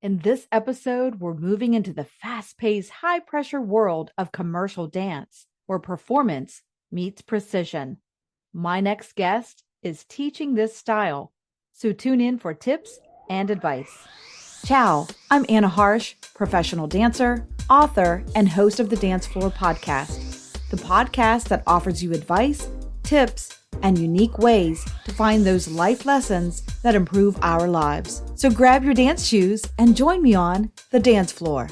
In this episode, we're moving into the fast-paced, high-pressure world of commercial dance, where performance meets precision. My next guest is teaching this style, so tune in for tips and advice. Ciao, I'm Anna Harsh, professional dancer, author, and host of the Dance Floor podcast, the podcast that offers you advice, tips, and unique ways to find those life lessons that improve our lives. So grab your dance shoes and join me on the dance floor.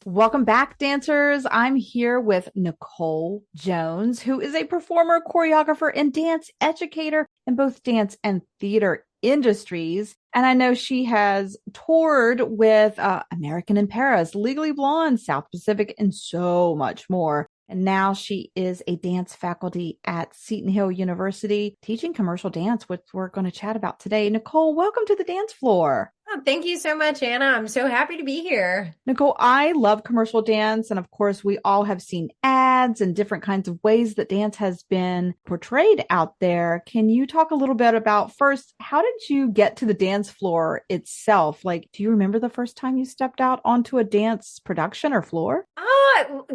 Welcome back, dancers. I'm here with Nicole Jones, who is a performer, choreographer, and dance educator in both dance and theater industries. And I know she has toured with American in Paris, Legally Blonde, South Pacific, and so much more. And now she is a dance faculty at Seton Hill University, teaching commercial dance, which we're going to chat about today. Nicole, welcome to the dance floor. Oh, thank you so much, Anna. I'm so happy to be here. Nicole, I love commercial dance. And of course, we all have seen ads and different kinds of ways that dance has been portrayed out there. Can you talk a little bit about first, how did you get to the dance floor itself? Like, do you remember the first time you stepped out onto a dance production or floor?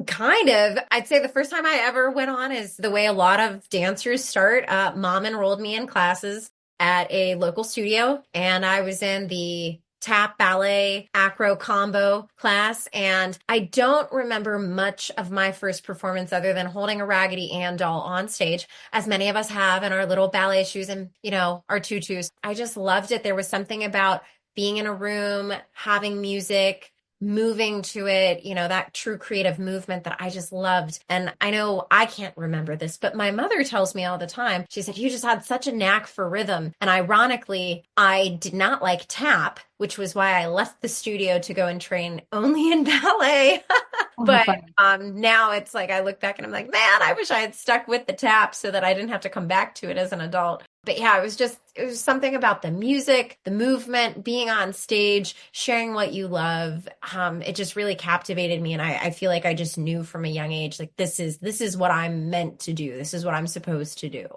Kind of. I'd say the first time I ever went on is the way a lot of dancers start. Mom enrolled me in classes at a local studio, and I was in the tap, ballet, acro combo class. And I don't remember much of my first performance other than holding a Raggedy Ann doll on stage, as many of us have in our little ballet shoes and, our tutus. I just loved it. There was something about being in a room, having music, moving to it, that true creative movement that I just loved. And I know I can't remember this, but my mother tells me all the time, she said, you just had such a knack for rhythm. And ironically, I did not like tap, which was why I left the studio to go and train only in ballet. But now it's like, I look back and I'm like, man, I wish I had stuck with the tap so that I didn't have to come back to it as an adult. But yeah, it was something about the music, the movement, being on stage, sharing what you love. It just really captivated me. And I feel like I just knew from a young age, like, this is what I'm meant to do. This is what I'm supposed to do.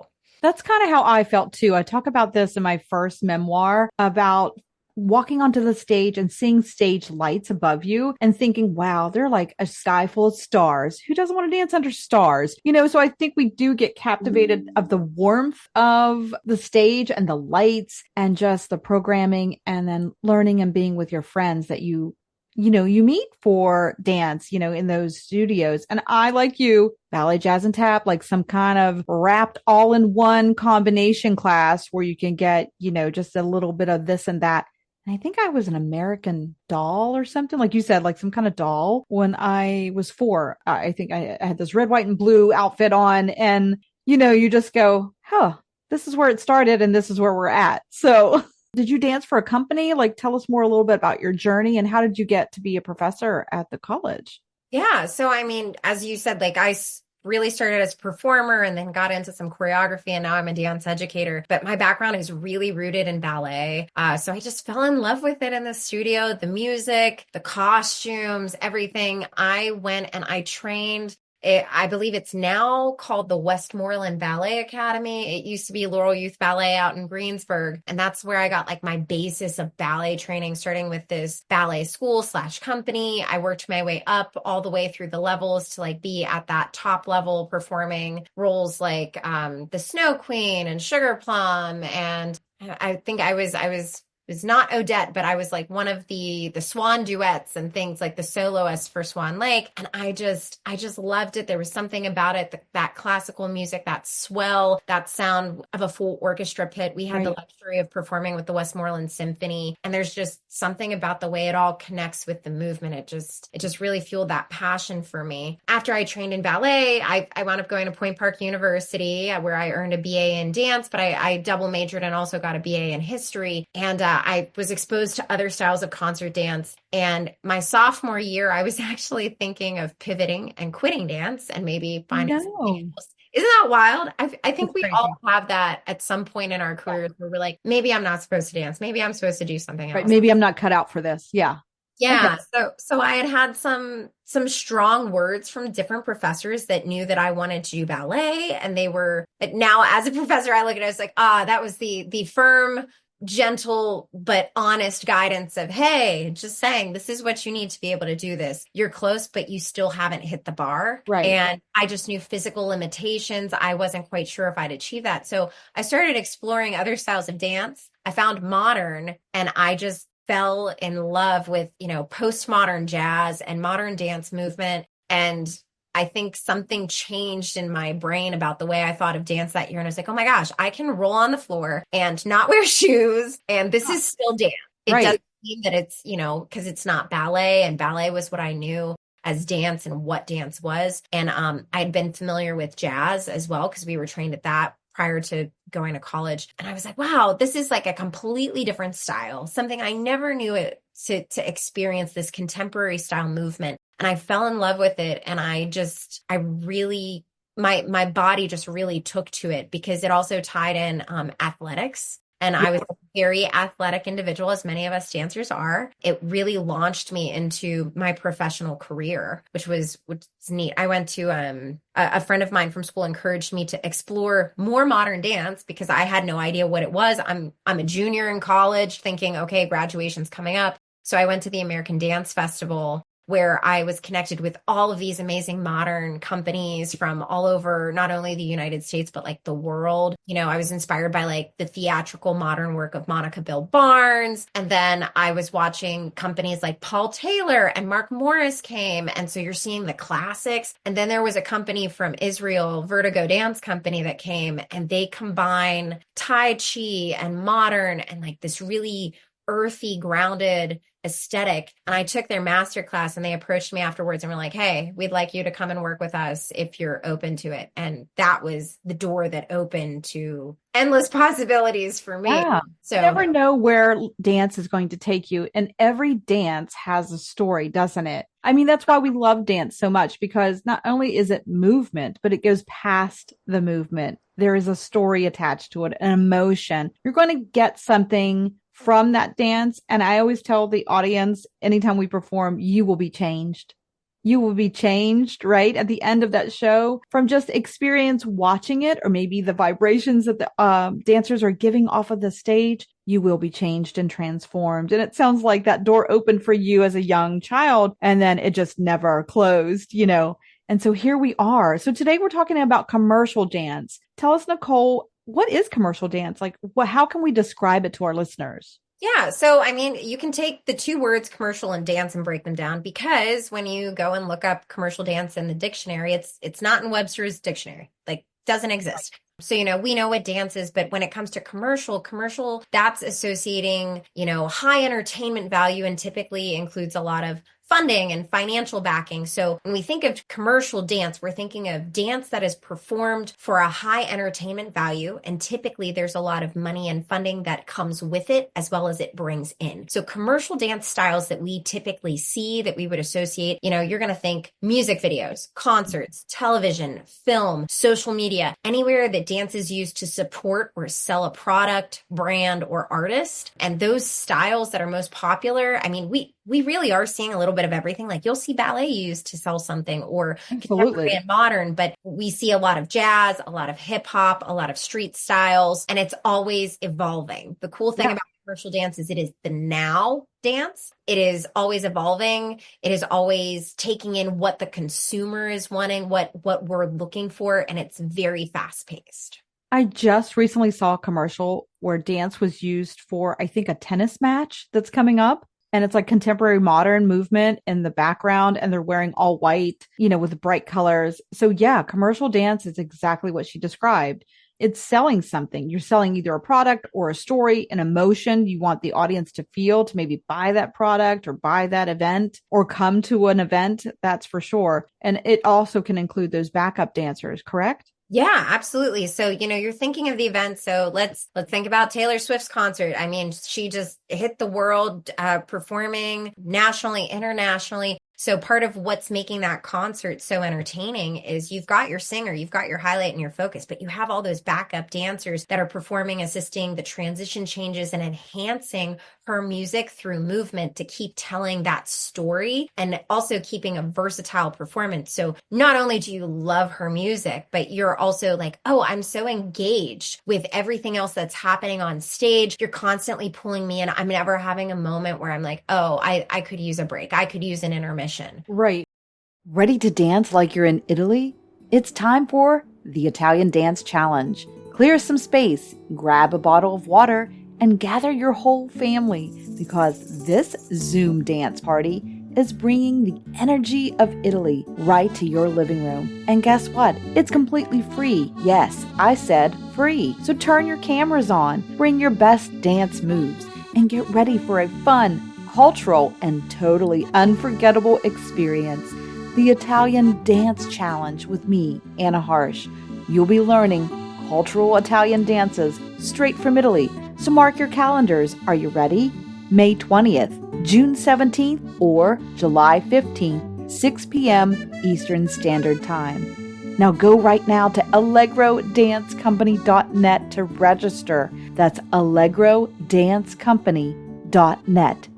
That's kind of how I felt too. I talk about this in my first memoir about walking onto the stage and seeing stage lights above you and thinking, wow, they're like a sky full of stars. Who doesn't want to dance under stars? So I think we do get captivated of the warmth of the stage and the lights and just the programming, and then learning and being with your friends that you meet for dance, in those studios. And I, like you, ballet, jazz, and tap, like some kind of wrapped all in one combination class where you can get, just a little bit of this and that. And I think I was an American doll or something, like you said, like some kind of doll when I was 4. I think I had this red, white, and blue outfit on, and, you just go, this is where it started and this is where we're at. So did you dance for a company? Like, tell us more a little bit about your journey and how did you get to be a professor at the college? Yeah. So, as you said, like, I really started as a performer and then got into some choreography, and now I'm a dance educator. But my background is really rooted in ballet. So I just fell in love with it in the studio, the music, the costumes, everything. I went and I trained. I believe it's now called the Westmoreland Ballet Academy. It used to be Laurel Youth Ballet out in Greensburg. And that's where I got like my basis of ballet training, starting with this ballet school / company. I worked my way up all the way through the levels to like be at that top level, performing roles like the Snow Queen and Sugar Plum. And I think I was not Odette, but I was like one of the swan duets and things, like the soloist for Swan Lake. And I just loved it. There was something about it, that classical music, that swell, that sound of a full orchestra pit. We had the luxury of performing with the Westmoreland Symphony. And there's just something about the way it all connects with the movement. It just really fueled that passion for me. After I trained in ballet, I wound up going to Point Park University, where I earned a BA in dance, but I double majored and also got a BA in history. And I was exposed to other styles of concert dance. And my sophomore year, I was actually thinking of pivoting and quitting dance and maybe finding something else. Isn't that wild? I think we all have that at some point in our careers where we're like, maybe I'm not supposed to dance. Maybe I'm supposed to do something else. Right. Maybe I'm not cut out for this. Yeah. Yeah. Okay. So I had some strong words from different professors that knew that I wanted to do ballet. And they were, but now as a professor, I look at it as like, that was the firm gentle but honest guidance of, hey, just saying this is what you need to be able to do this. You're close, but you still haven't hit the bar. Right. And I just knew physical limitations. I wasn't quite sure if I'd achieve that. So I started exploring other styles of dance. I found modern, and I just fell in love with, postmodern jazz and modern dance movement. And I think something changed in my brain about the way I thought of dance that year. And I was like, oh my gosh, I can roll on the floor and not wear shoes. And this is still dance. It Right. doesn't mean that it's, because it's not ballet. And ballet was what I knew as dance and what dance was. And I'd been familiar with jazz as well, because we were trained at that prior to going to college. And I was like, wow, this is like a completely different style, something I never knew it to experience, this contemporary style movement. And I fell in love with it. And my body just really took to it, because it also tied in athletics. And I was a very athletic individual, as many of us dancers are. It really launched me into my professional career, which was neat. I went to a friend of mine from school encouraged me to explore more modern dance, because I had no idea what it was. I'm a junior in college, thinking, okay, graduation's coming up. So I went to the American Dance Festival, where I was connected with all of these amazing modern companies from all over, not only the United States, but like the world. I was inspired by like the theatrical modern work of Monica Bill Barnes. And then I was watching companies like Paul Taylor and Mark Morris came. And so you're seeing the classics. And then there was a company from Israel, Vertigo Dance Company, that came, and they combine Tai Chi and modern and like this really earthy, grounded aesthetic. And I took their master class, and they approached me afterwards and were like, hey, we'd like you to come and work with us if you're open to it. And that was the door that opened to endless possibilities for me. Yeah. So You never know where dance is going to take you. And every dance has a story, doesn't it? I mean, that's why we love dance so much, because not only is it movement, but it goes past the movement. There is a story attached to it, an emotion. You're going to get something from that dance. And I always tell the audience, anytime we perform, you will be changed. You will be changed, right? At the end of that show, from just experience watching it, or maybe the vibrations that the dancers are giving off of the stage, you will be changed and transformed. And it sounds like that door opened for you as a young child, and then it just never closed, And so here we are. So today we're talking about commercial dance. Tell us, Nicole, what is commercial dance? Like, how can we describe it to our listeners? yeah. So, I mean, you can take the two words commercial and dance and break them down, because when you go and look up commercial dance in the dictionary, it's not in Webster's dictionary, like doesn't exist. So, we know what dance is, but when it comes to commercial, that's associating, high entertainment value, and typically includes a lot of funding and financial backing. So when we think of commercial dance, we're thinking of dance that is performed for a high entertainment value. And typically there's a lot of money and funding that comes with it, as well as it brings in. So commercial dance styles that we typically see, that we would associate, you're going to think music videos, concerts, television, film, social media, anywhere that dance is used to support or sell a product, brand, or artist. And those styles that are most popular, I mean, we really are seeing a little bit of everything. Like you'll see ballet used to sell something, or contemporary and modern, but we see a lot of jazz, a lot of hip hop, a lot of street styles, and it's always evolving. The cool thing about commercial dance is it is the now dance. It is always evolving. It is always taking in what the consumer is wanting, what we're looking for, and it's very fast paced. I just recently saw a commercial where dance was used for, I think, a tennis match that's coming up. And it's like contemporary modern movement in the background, and they're wearing all white, with bright colors. So yeah, commercial dance is exactly what she described. It's selling something. You're selling either a product or a story, an emotion you want the audience to feel, to maybe buy that product or buy that event or come to an event. That's for sure. And it also can include those backup dancers, correct? Yeah, absolutely. So, you're thinking of the event. So let's think about Taylor Swift's concert. I mean, she just hit the world, performing nationally, internationally. So part of what's making that concert so entertaining is you've got your singer, you've got your highlight and your focus, but you have all those backup dancers that are performing, assisting the transition changes and enhancing her music through movement to keep telling that story and also keeping a versatile performance. So not only do you love her music, but you're also like, oh, I'm so engaged with everything else that's happening on stage. You're constantly pulling me in. I'm never having a moment where I'm like, oh, I could use a break. I could use an intermission. Right. Ready to dance like you're in Italy? It's time for the Italian Dance Challenge. Clear some space, grab a bottle of water, and gather your whole family because this Zoom dance party is bringing the energy of Italy right to your living room. And guess what? It's completely free. Yes, I said free. So turn your cameras on, bring your best dance moves, and get ready for a fun, cultural, and totally unforgettable experience. The Italian Dance Challenge with me, Anna Harsh. You'll be learning cultural Italian dances straight from Italy. So mark your calendars. Are you ready? May 20th, June 17th, or July 15th, 6 p.m. Eastern Standard Time. Now go right now to allegrodancecompany.net to register. That's allegrodancecompany.net.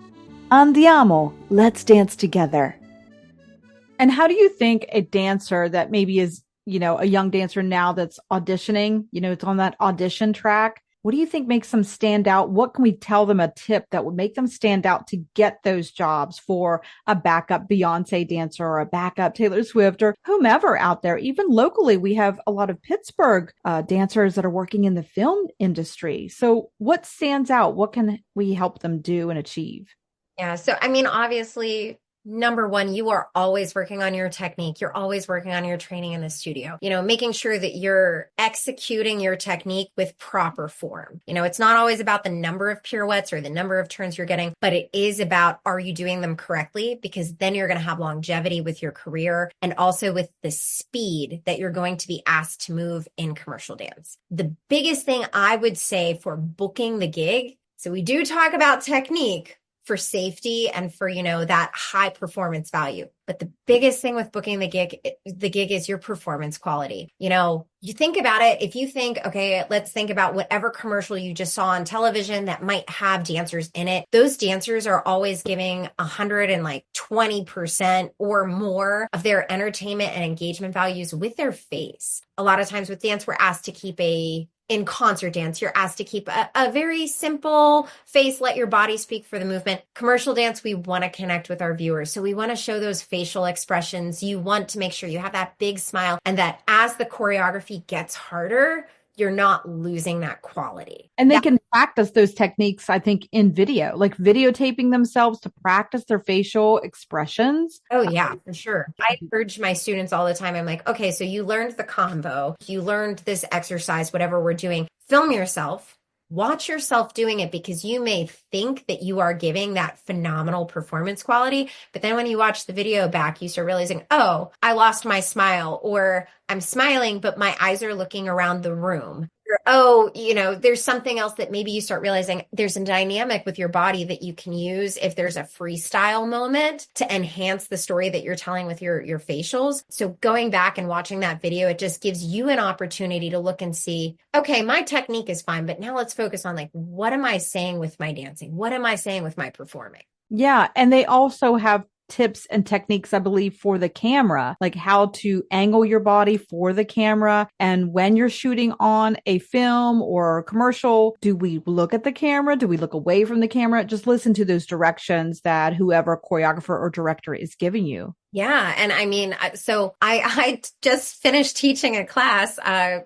Andiamo! Let's dance together. And how do you think a dancer that maybe is, a young dancer now that's auditioning, it's on that audition track, what do you think makes them stand out? What can we tell them a tip that would make them stand out to get those jobs for a backup Beyonce dancer or a backup Taylor Swift or whomever out there? Even locally, we have a lot of Pittsburgh dancers that are working in the film industry. So what stands out? What can we help them do and achieve? Yeah. So, I mean, obviously, number one, you are always working on your technique. You're always working on your training in the studio, making sure that you're executing your technique with proper form. It's not always about the number of pirouettes or the number of turns you're getting, but it is about, are you doing them correctly? Because then you're going to have longevity with your career and also with the speed that you're going to be asked to move in commercial dance. The biggest thing I would say for booking the gig, so we do talk about technique for safety and for, that high performance value. But the biggest thing with booking the gig is your performance quality. You think about it. If you think, okay, let's think about whatever commercial you just saw on television that might have dancers in it. Those dancers are always giving 120% or more of their entertainment and engagement values with their face. A lot of times with dance, we're asked to keep in concert dance, you're asked to keep a very simple face, let your body speak for the movement. Commercial dance, we want to connect with our viewers. So we want to show those facial expressions. You want to make sure you have that big smile and that as the choreography gets harder, you're not losing that quality. And they can practice those techniques, I think, in video, like videotaping themselves to practice their facial expressions. Oh, yeah, for sure. I urge my students all the time. I'm like, okay, so you learned the combo, you learned this exercise, whatever we're doing, film yourself. Watch yourself doing it because you may think that you are giving that phenomenal performance quality. But then when you watch the video back, you start realizing, oh, I lost my smile, or I'm smiling, but my eyes are looking around the room. Or, oh, there's something else that maybe you start realizing there's a dynamic with your body that you can use if there's a freestyle moment to enhance the story that you're telling with your facials. So going back and watching that video, it just gives you an opportunity to look and see, okay, my technique is fine, but now let's focus on what am I saying with my dancing? What am I saying with my performing? Yeah. And they also have tips and techniques, I believe, for the camera, like how to angle your body for the camera. And when you're shooting on a film or a commercial, do we look at the camera? Do we look away from the camera? Just listen to those directions that whoever choreographer or director is giving you. Yeah. And I mean, so I just finished teaching a class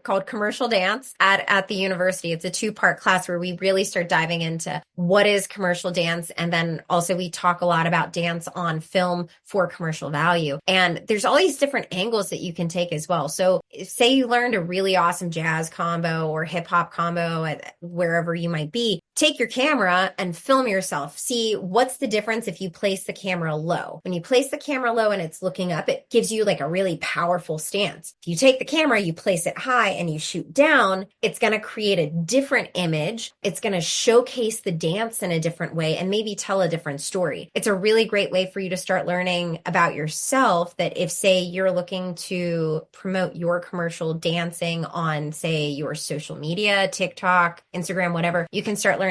called Commercial Dance at the university. It's a 2-part class where we really start diving into what is commercial dance. And then also we talk a lot about dance on film for commercial value. And there's all these different angles that you can take as well. So say you learned a really awesome jazz combo or hip hop combo at wherever you might be. Take your camera and film yourself. See what's the difference if you place the camera low. When you place the camera low and it's looking up, it gives you a really powerful stance. If you take the camera, you place it high and you shoot down, it's going to create a different image. It's going to showcase the dance in a different way and maybe tell a different story. It's a really great way for you to start learning about yourself, that if, say, you're looking to promote your commercial dancing on, say, your social media, TikTok, Instagram, whatever, you can start learning,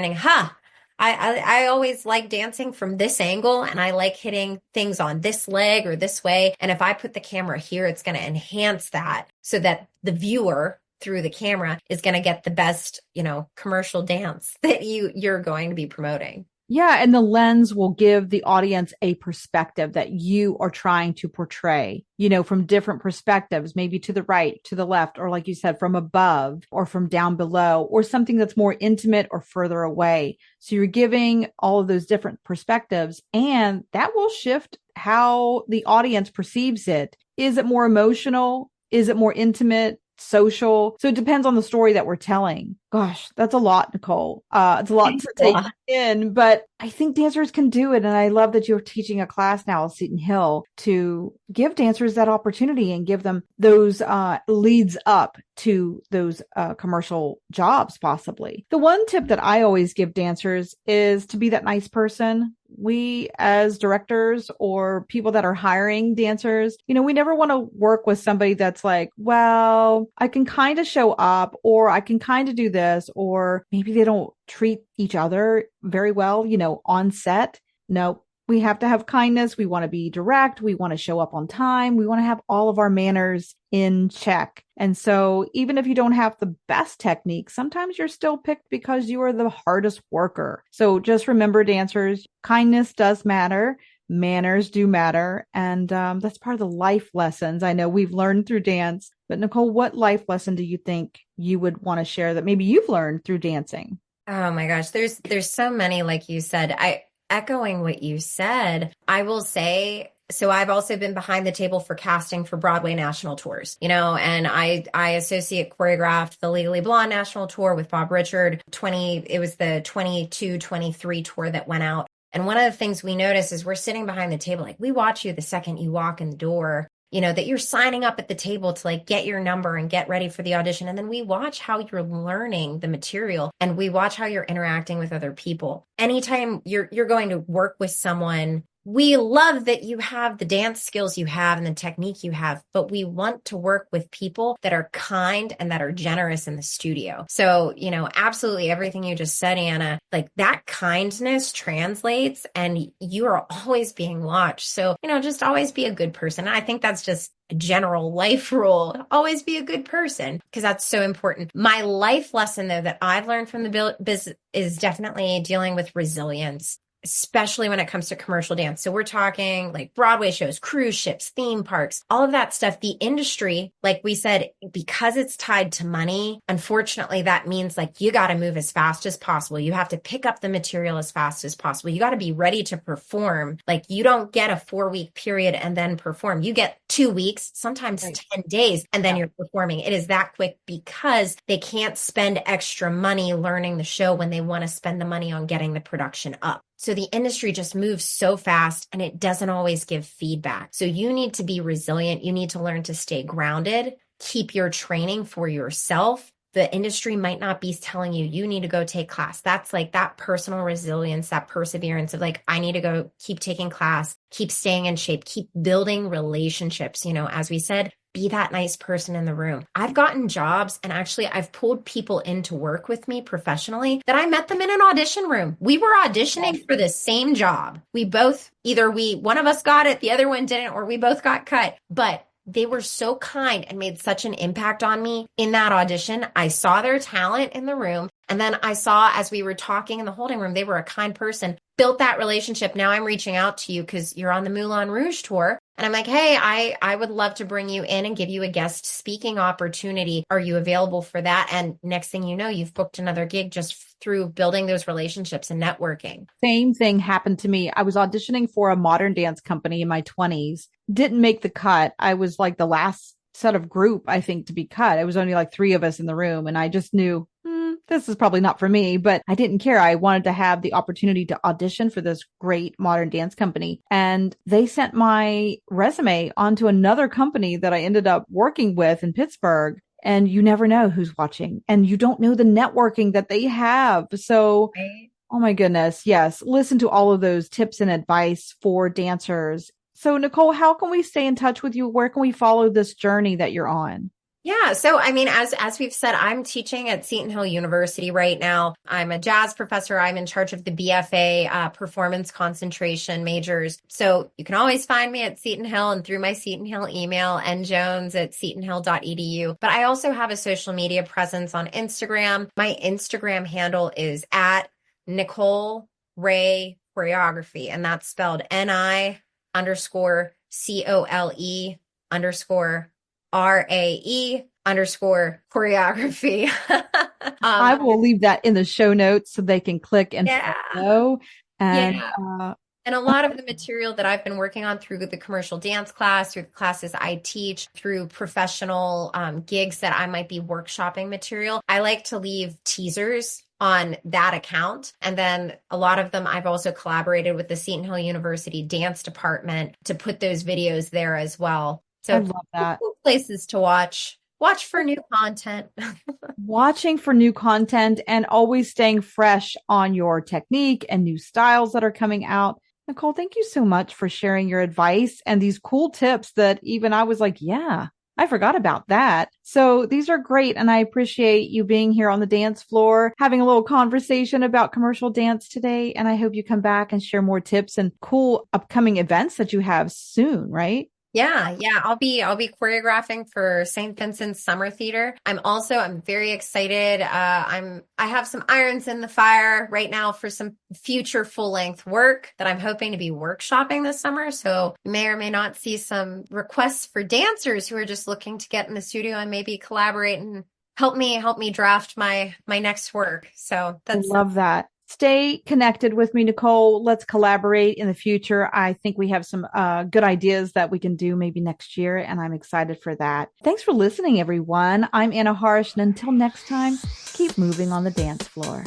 I always like dancing from this angle and I like hitting things on this leg or this way. And if I put the camera here, it's going to enhance that so that the viewer through the camera is going to get the best, commercial dance that you're going to be promoting. Yeah, and the lens will give the audience a perspective that you are trying to portray, from different perspectives, maybe to the right, to the left, or like you said, from above or from down below, or something that's more intimate or further away. So you're giving all of those different perspectives, and that will shift how the audience perceives it. Is it more emotional? Is it more intimate? Social? So it depends on the story that we're telling. Gosh, that's a lot, Nicole. It's a lot to take in, but I think dancers can do it. And I love that you're teaching a class now at Seton Hill to give dancers that opportunity and give them those leads up to those commercial jobs, possibly. The one tip that I always give dancers is to be that nice person. We as directors or people that are hiring dancers, we never want to work with somebody that's like, well, I can kind of show up or I can kind of do this, or maybe they don't treat each other very well, on set. No, we have to have kindness. We want to be direct. We want to show up on time. We want to have all of our manners in check. And so even if you don't have the best technique, sometimes you're still picked because you are the hardest worker. So just remember, dancers, kindness does matter. Manners do matter. And that's part of the life lessons I know we've learned through dance. But Nicole, what life lesson do you think you would want to share that maybe you've learned through dancing? Oh my gosh, there's so many, like you said. Echoing what you said, I will say, so I've also been behind the table for casting for Broadway national tours, and I associate choreographed the Legally Blonde national tour with Bob Richard. It was the 22-23 tour that went out. And one of the things we notice is we're sitting behind the table, like we watch you the second you walk in the door, that you're signing up at the table to like get your number and get ready for the audition. And then we watch how you're learning the material and we watch how you're interacting with other people. Anytime you're going to work with someone, we love that you have the dance skills you have and the technique you have, but we want to work with people that are kind and that are generous in the studio. So, absolutely everything you just said, Anna, like that kindness translates and you are always being watched. So, just always be a good person. I think that's just a general life rule. Always be a good person because that's so important. My life lesson, though, that I've learned from the business is definitely dealing with resilience, especially when it comes to commercial dance. So we're talking like Broadway shows, cruise ships, theme parks, all of that stuff. The industry, like we said, because it's tied to money, unfortunately, that means like you got to move as fast as possible. You have to pick up the material as fast as possible. You got to be ready to perform. Like you don't get a 4-week period and then perform. You get 2 weeks, sometimes 10 days, and then you're performing. It is that quick because they can't spend extra money learning the show when they want to spend the money on getting the production up. So the industry just moves so fast and it doesn't always give feedback. So you need to be resilient. You need to learn to stay grounded, keep your training for yourself. The industry might not be telling you, you need to go take class. That's like that personal resilience, that perseverance of like, I need to go keep taking class, keep staying in shape, keep building relationships. As we said, be that nice person in the room. I've gotten jobs and actually I've pulled people in to work with me professionally that I met them in an audition room. We were auditioning for the same job. We both, one of us got it, the other one didn't, or we both got cut. But they were so kind and made such an impact on me in that audition. I saw their talent in the room. And then I saw as we were talking in the holding room, they were a kind person, built that relationship. Now I'm reaching out to you because you're on the Moulin Rouge tour. And I'm like, hey, I would love to bring you in and give you a guest speaking opportunity. Are you available for that? And next thing you know, you've booked another gig just through building those relationships and networking. Same thing happened to me. I was auditioning for a modern dance company in my 20s, didn't make the cut. I was like the last set of group, I think, to be cut. It was only like 3 of us in the room. And I just knew, this is probably not for me, but I didn't care. I wanted to have the opportunity to audition for this great modern dance company. And they sent my resume onto another company that I ended up working with in Pittsburgh. And you never know who's watching and you don't know the networking that they have. So, oh my goodness. Yes. Listen to all of those tips and advice for dancers. So Nicole, how can we stay in touch with you? Where can we follow this journey that you're on? Yeah. So, I mean, as we've said, I'm teaching at Seton Hill University right now. I'm a jazz professor. I'm in charge of the BFA performance concentration majors. So you can always find me at Seton Hill and through my Seton Hill email, njones@setonhill.edu. But I also have a social media presence on Instagram. My Instagram handle is at Nicole Ray Choreography, and that's spelled NI_COLE_RAE_choreography. I will leave that in the show notes so they can click and Yeah, follow. And yeah. And a lot of the material that I've been working on through the commercial dance class, through the classes I teach, through professional gigs that I might be workshopping material, I like to leave teasers on that account. And then a lot of them, I've also collaborated with the Seton Hill University dance department to put those videos there as well. I So love that. places to watch for new content. Watching for new content and always staying fresh on your technique and new styles that are coming out. Nicole, thank you so much for sharing your advice and these cool tips that even I was like, yeah, I forgot about that. So these are great. And I appreciate you being here on the dance floor, having a little conversation about commercial dance today. And I hope you come back and share more tips and cool upcoming events that you have soon, right? Yeah. I'll be choreographing for St. Vincent's Summer Theater. I'm very excited. I have some irons in the fire right now for some future full-length work that I'm hoping to be workshopping this summer. So you may or may not see some requests for dancers who are just looking to get in the studio and maybe collaborate and help me draft my next work. So I that's love that. Stay connected with me, Nicole. Let's collaborate in the future. I think we have some good ideas that we can do maybe next year, and I'm excited for that. Thanks for listening, everyone. I'm Anna Harsh, and until next time, keep moving on the dance floor.